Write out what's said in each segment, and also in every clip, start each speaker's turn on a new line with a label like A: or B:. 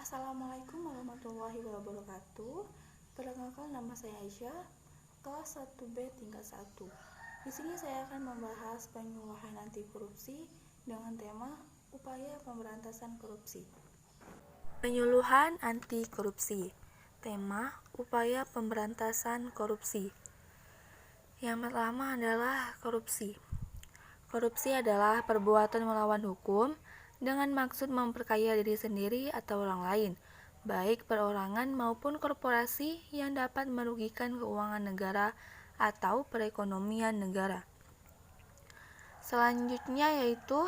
A: Assalamualaikum warahmatullahi wabarakatuh. Perkenalkan, nama saya Aisyah, kelas 1B tingkat 1. Di sini saya akan membahas penyuluhan anti korupsi dengan tema upaya pemberantasan korupsi. Penyuluhan anti korupsi. Tema upaya pemberantasan korupsi. Yang pertama adalah korupsi. Korupsi adalah perbuatan melawan hukum dengan maksud memperkaya diri sendiri atau orang lain, baik perorangan maupun korporasi yang dapat merugikan keuangan negara atau perekonomian negara. Selanjutnya yaitu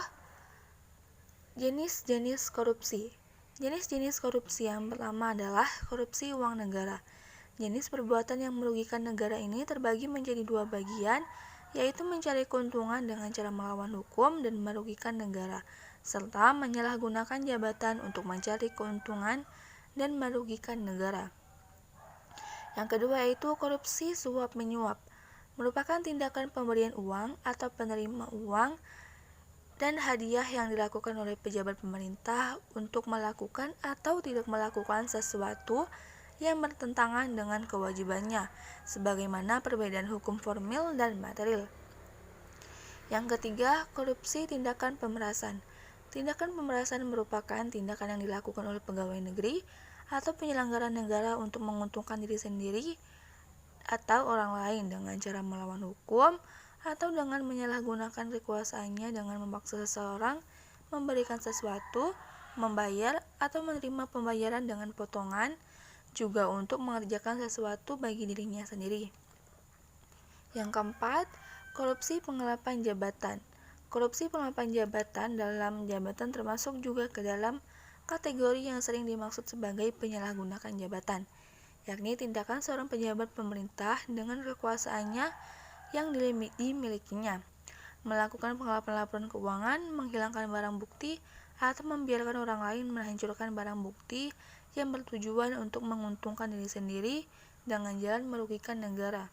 A: jenis-jenis korupsi. Jenis-jenis korupsi yang pertama adalah korupsi uang negara. Jenis perbuatan yang merugikan negara ini terbagi menjadi dua bagian, yaitu mencari keuntungan dengan cara melawan hukum dan merugikan negara, serta menyalahgunakan jabatan untuk mencari keuntungan dan merugikan negara. Yang kedua yaitu korupsi suap-menyuap, merupakan tindakan pemberian uang atau penerima uang dan hadiah yang dilakukan oleh pejabat pemerintah untuk melakukan atau tidak melakukan sesuatu yang bertentangan dengan kewajibannya, sebagaimana perbedaan hukum formil dan material. Yang ketiga, korupsi tindakan pemerasan. Tindakan pemerasan merupakan tindakan yang dilakukan oleh pegawai negeri atau penyelenggara negara untuk menguntungkan diri sendiri atau orang lain dengan cara melawan hukum atau dengan menyalahgunakan kekuasaannya dengan memaksa seseorang memberikan sesuatu, membayar atau menerima pembayaran dengan potongan, juga untuk mengerjakan sesuatu bagi dirinya sendiri. Yang keempat, korupsi penggelapan jabatan. Korupsi penggelapan jabatan dalam jabatan termasuk juga ke dalam kategori yang sering dimaksud sebagai penyalahgunaan jabatan, yakni tindakan seorang pejabat pemerintah dengan kekuasaannya yang dimilikinya, melakukan penggelapan laporan keuangan, menghilangkan barang bukti, atau membiarkan orang lain menghancurkan barang bukti yang bertujuan untuk menguntungkan diri sendiri dengan jalan merugikan negara.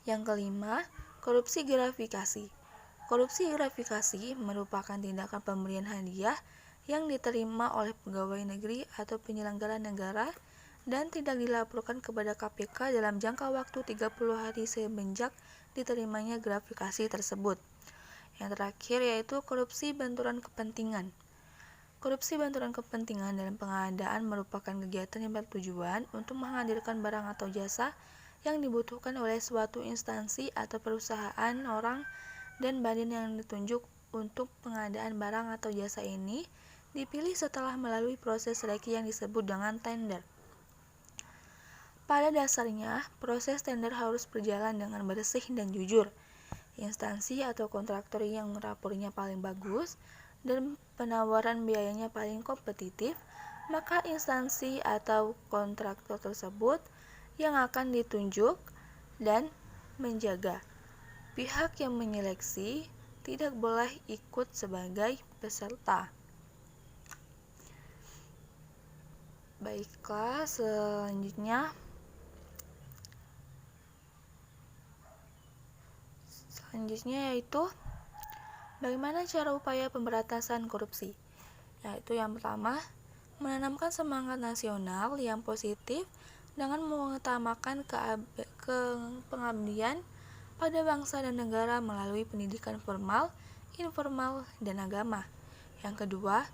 A: Yang kelima, korupsi gratifikasi. Korupsi gratifikasi merupakan tindakan pemberian hadiah yang diterima oleh pegawai negeri atau penyelenggara negara dan tidak dilaporkan kepada KPK dalam jangka waktu 30 hari semenjak diterimanya gratifikasi tersebut. Yang terakhir yaitu korupsi benturan kepentingan. Korupsi benturan kepentingan dalam pengadaan merupakan kegiatan yang bertujuan untuk menghadirkan barang atau jasa yang dibutuhkan oleh suatu instansi atau perusahaan, orang, dan badan yang ditunjuk untuk pengadaan barang atau jasa ini dipilih setelah melalui proses seleksi yang disebut dengan tender. Pada dasarnya, proses tender harus berjalan dengan bersih dan jujur. Instansi atau kontraktor yang rapornya paling bagus dan penawaran biayanya paling kompetitif, maka instansi atau kontraktor tersebut yang akan ditunjuk dan menjaga. Pihak yang menyeleksi tidak boleh ikut sebagai peserta. Baiklah, selanjutnya yaitu bagaimana cara upaya pemberantasan korupsi? Yaitu yang pertama, menanamkan semangat nasional yang positif dengan mengutamakan pengabdian pada bangsa dan negara melalui pendidikan formal, informal, dan agama. Yang kedua,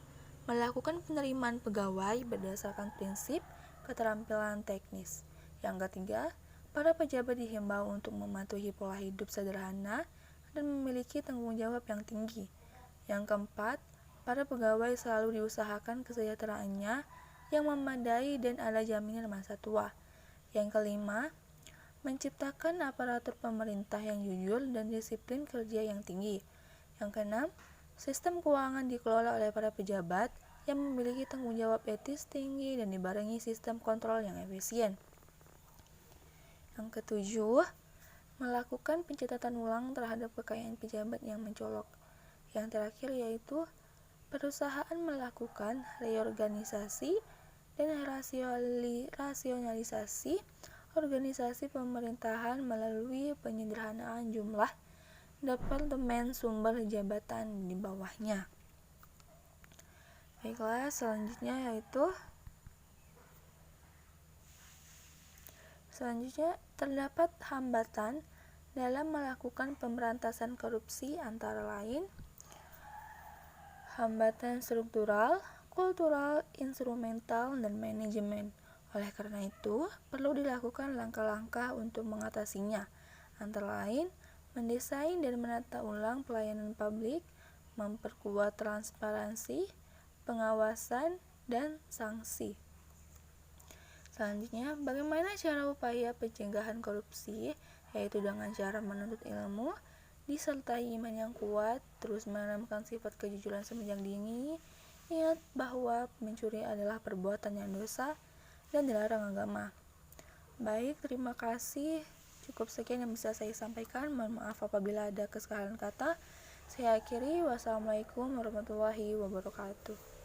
A: melakukan penerimaan pegawai berdasarkan prinsip keterampilan teknis. Yang ketiga, para pejabat dihimbau untuk mematuhi pola hidup sederhana dan memiliki tanggung jawab yang tinggi. Yang keempat, para pegawai selalu diusahakan kesejahteraannya yang memadai dan ada jaminan masa tua. Yang kelima, menciptakan aparatur pemerintah yang jujur dan disiplin kerja yang tinggi. Yang keenam, sistem keuangan dikelola oleh para pejabat yang memiliki tanggung jawab etis tinggi dan dibarengi sistem kontrol yang efisien. Yang ketujuh, melakukan pencatatan ulang terhadap kekayaan pejabat yang mencolok. Yang terakhir yaitu perusahaan melakukan reorganisasi dan rasionalisasi organisasi pemerintahan melalui penyederhanaan jumlah departemen sumber jabatan di bawahnya. Baiklah, selanjutnya yaitu Selanjutnya, terdapat hambatan dalam melakukan pemberantasan korupsi antara lain hambatan struktural, kultural, instrumental, dan manajemen. Oleh karena itu, perlu dilakukan langkah-langkah untuk mengatasinya, antara lain mendesain dan menata ulang pelayanan publik, memperkuat transparansi, pengawasan, dan sanksi. Selanjutnya, bagaimana cara upaya pencegahan korupsi, yaitu dengan cara menuntut ilmu, disertai iman yang kuat, terus menanamkan sifat kejujuran semenjak dini, ingat bahwa mencuri adalah perbuatan yang dosa dan dilarang agama. Baik, terima kasih. Cukup sekian yang bisa saya sampaikan. Mohon maaf apabila ada kesalahan kata. Saya akhiri. Wassalamualaikum warahmatullahi wabarakatuh.